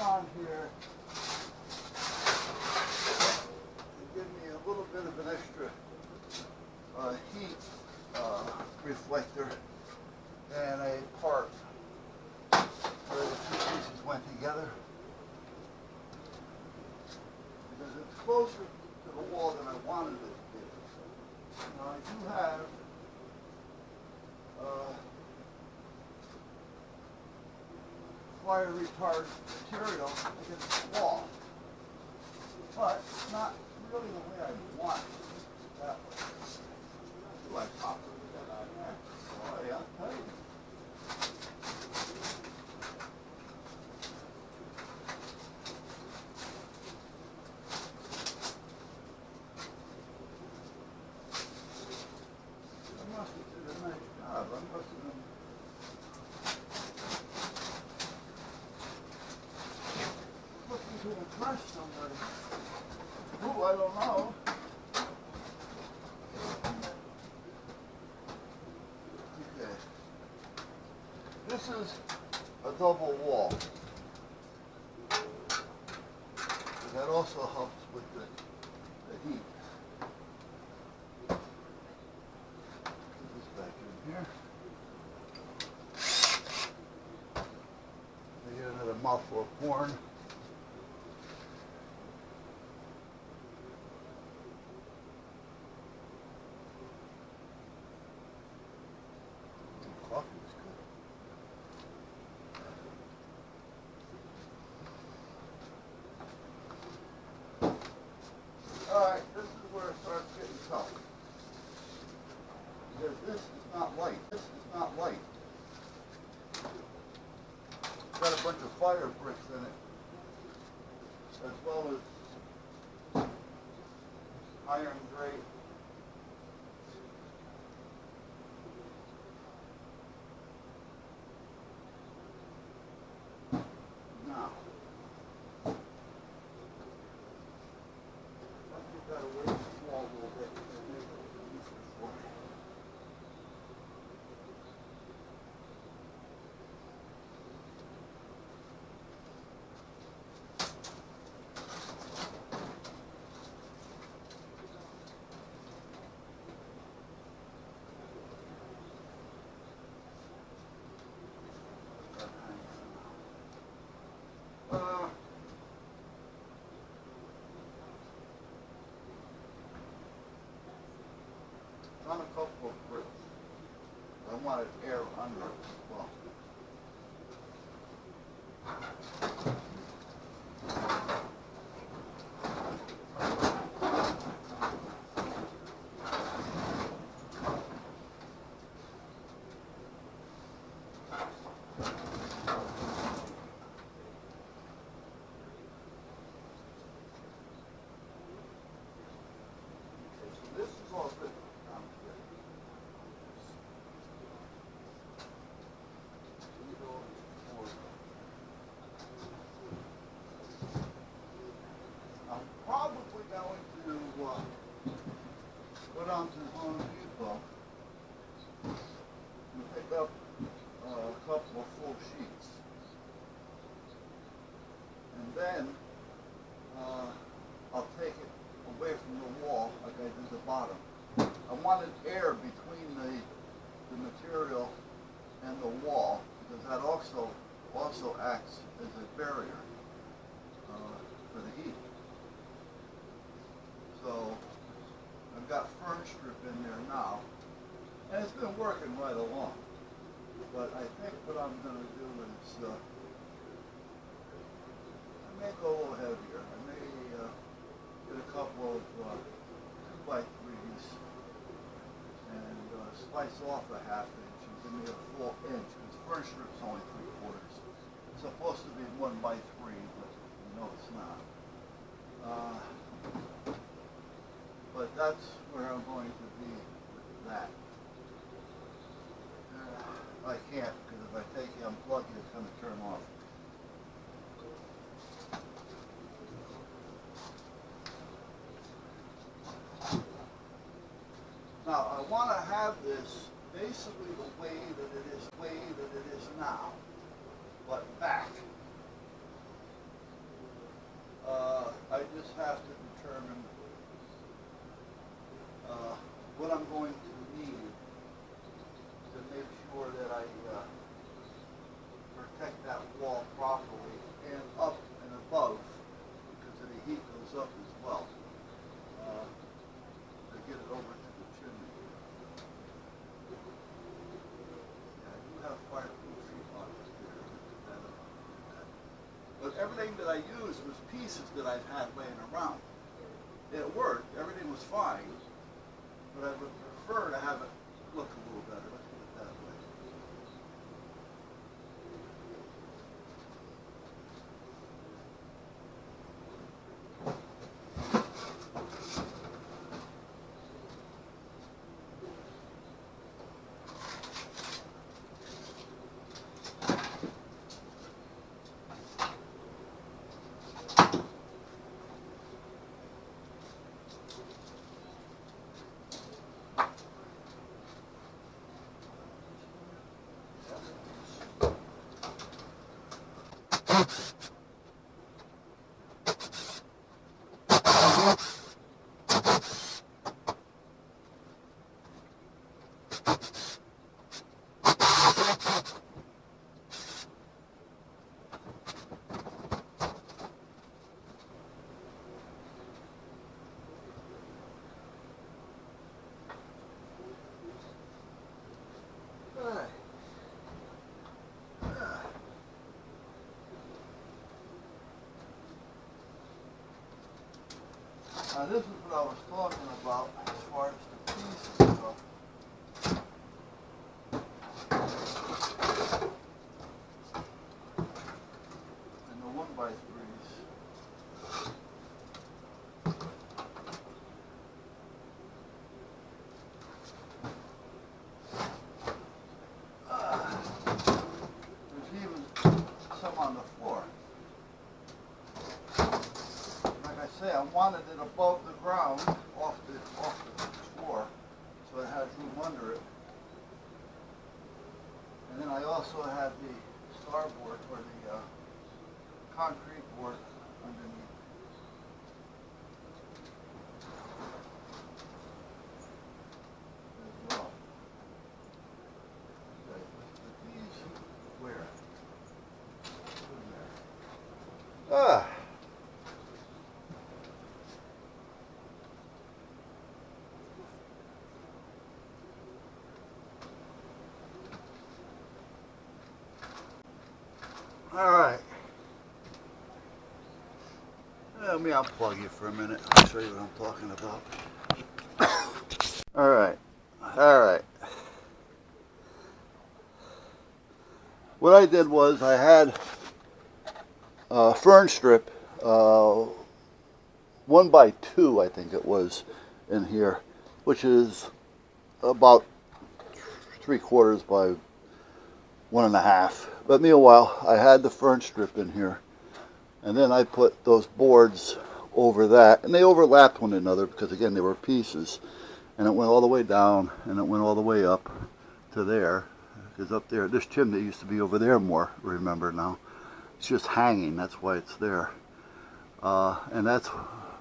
on here to give me a little bit of an extra heat reflector and a part where the two pieces went together. Because it's closer to the wall than I wanted it to be. Now I do have fire retardant material against the wall, but it's not really the way I want it. That way. Do I pop that on there? Oh yeah, I'll tell you. I must have did a nice job. I must have been looking to impress somebody. Who, I don't know. Okay. This is a double wall. That also helps with the heat. Put this back in here. I get another mouthful of corn. Coffee is good. Alright, this is where it starts getting tough. Because this is not light. This is not light. It's got a bunch of fire bricks in it, as well as iron grate. Now, I think that away from the wall a little bit and make it easier for me. On a couple of bricks. I wanted air under it as well. Okay, so this is all good. I'm probably going to go down to Home Depot and pick up a couple of full sheets. And then I'll take it away from the wall like I did the bottom. I wanted air between the material and the wall because that also acts as a barrier for the heat. So I've got fern strip in there now, and it's been working right along. But I think what I'm going to do is I may go a little heavier. I may get a couple of 2x3s and slice off a ½ inch and give me a full inch because fern strip's only 3/4. It's supposed to be 1x3, but you know it's not. But that's where I'm going to be with that. I can't because if I take it, unplug it, it's going to turn off. Now I want to have this basically the way that it is now, but back. I just have to determine what I'm going to need to make sure that I protect that wall properly and up and above, because the heat goes up as well, to get it over to the chimney. Yeah, I do have fireproof sheet rock here. But everything that I used was pieces that I've had laying around. It worked, everything was fine, but I would prefer to have it look a little better. Let's put it that way. Now this is what I was talking about as far as the pieces go. And the 1x3s. There's even some on the floor. Like I say, I wanted it above the ground, off the floor, so it has room under it. And then I also had the starboard, or the concrete board underneath. As well. Okay, let's put these where? Put them there. Ah. All right. Let me unplug you for a minute. I'll show you what I'm talking about. All right. All right. What I did was I had a fern strip, 1x2, I think it was, in here, which is about 3/4 by 1.5. But meanwhile, I had the fern strip in here, and then I put those boards over that, and they overlapped one another because, again, they were pieces, and it went all the way down, and it went all the way up to there, because up there, this chimney used to be over there more, remember now. It's just hanging, that's why it's there. And that's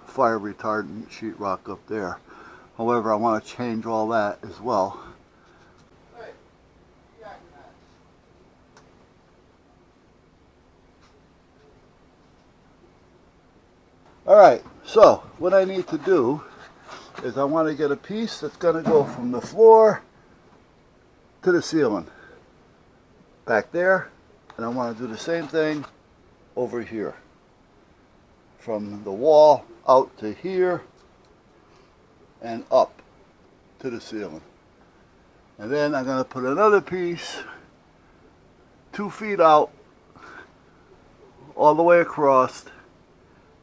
fire retardant sheetrock up there. However, I want to change all that as well. Alright, so what I need to do is I want to get a piece that's going to go from the floor to the ceiling. Back there, and I want to do the same thing over here. From the wall out to here and up to the ceiling. And then I'm going to put another piece 2 feet out all the way across.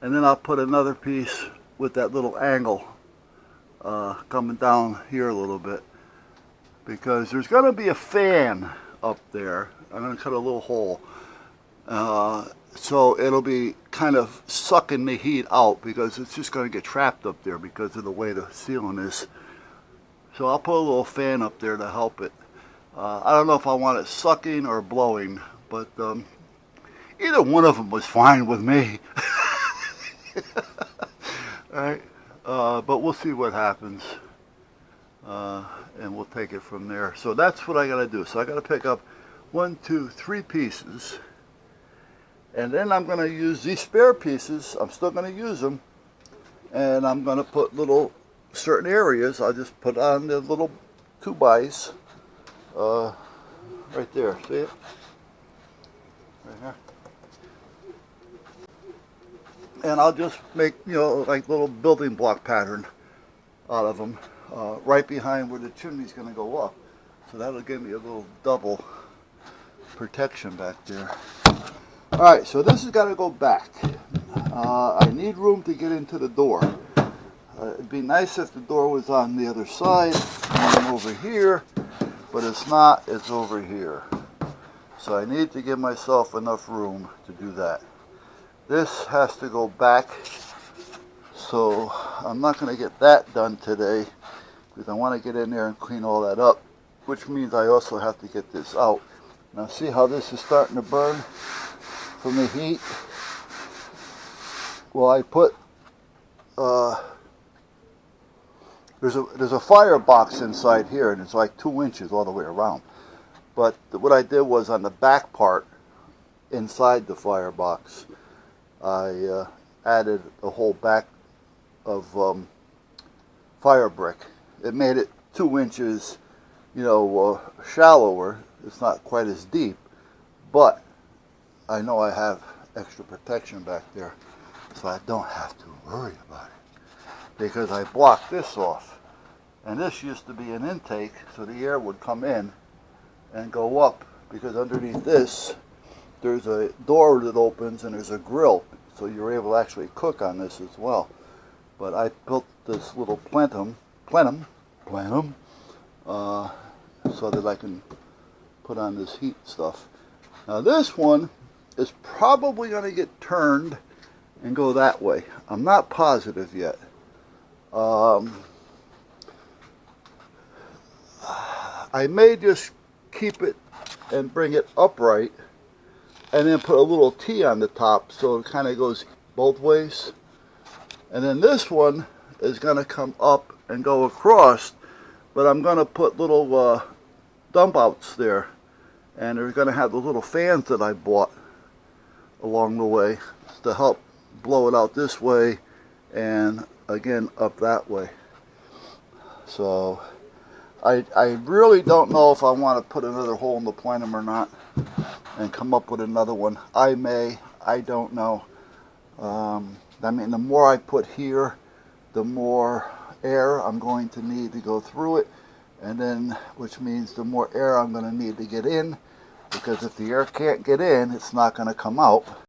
And then I'll put another piece with that little angle coming down here a little bit, because there's going to be a fan up there. I'm going to cut a little hole so it'll be kind of sucking the heat out, because it's just going to get trapped up there because of the way the ceiling is. So I'll put a little fan up there to help it. I don't know if I want it sucking or blowing, but either one of them was fine with me. Alright, but we'll see what happens, and we'll take it from there. So that's what I gotta do. So I gotta pick up 1, 2, 3 pieces, and then I'm gonna use these spare pieces. I'm still gonna use them, and I'm gonna put little certain areas. I'll just put on the little 2x, right there. See it? Right here. And I'll just make, you know, like little building block pattern out of them, right behind where the chimney's going to go up. So that'll give me a little double protection back there. Alright, so this has got to go back. I need room to get into the door. It'd be nice if the door was on the other side and over here, but it's not, it's over here. So I need to give myself enough room to do that. This has to go back, so I'm not going to get that done today because I want to get in there and clean all that up, which means I also have to get this out. Now see how this is starting to burn from the heat? Well, I put, there's a firebox inside here, and it's like 2 inches all the way around. But what I did was on the back part, inside the firebox, I added a whole back of fire brick. It made it 2 inches, you know, shallower. It's not quite as deep, but I know I have extra protection back there, so I don't have to worry about it. Because I blocked this off, and this used to be an intake, so the air would come in and go up, because underneath this there's a door that opens and there's a grill, so you're able to actually cook on this as well. But I built this little plenum, so that I can put on this heat stuff. Now this one is probably going to get turned and go that way. I'm not positive yet. I may just keep it and bring it upright and then put a little T on the top so it kind of goes both ways. And then this one is going to come up and go across, but I'm going to put little dump outs there, and they're going to have the little fans that I bought along the way to help blow it out this way and again up that way. So I really don't know if I want to put another hole in the plenum or not and come up with another one. I may, I don't know. I mean, the more I put here, the more air I'm going to need to go through it, and then, which means the more air I'm going to need to get in, because if the air can't get in, it's not going to come out.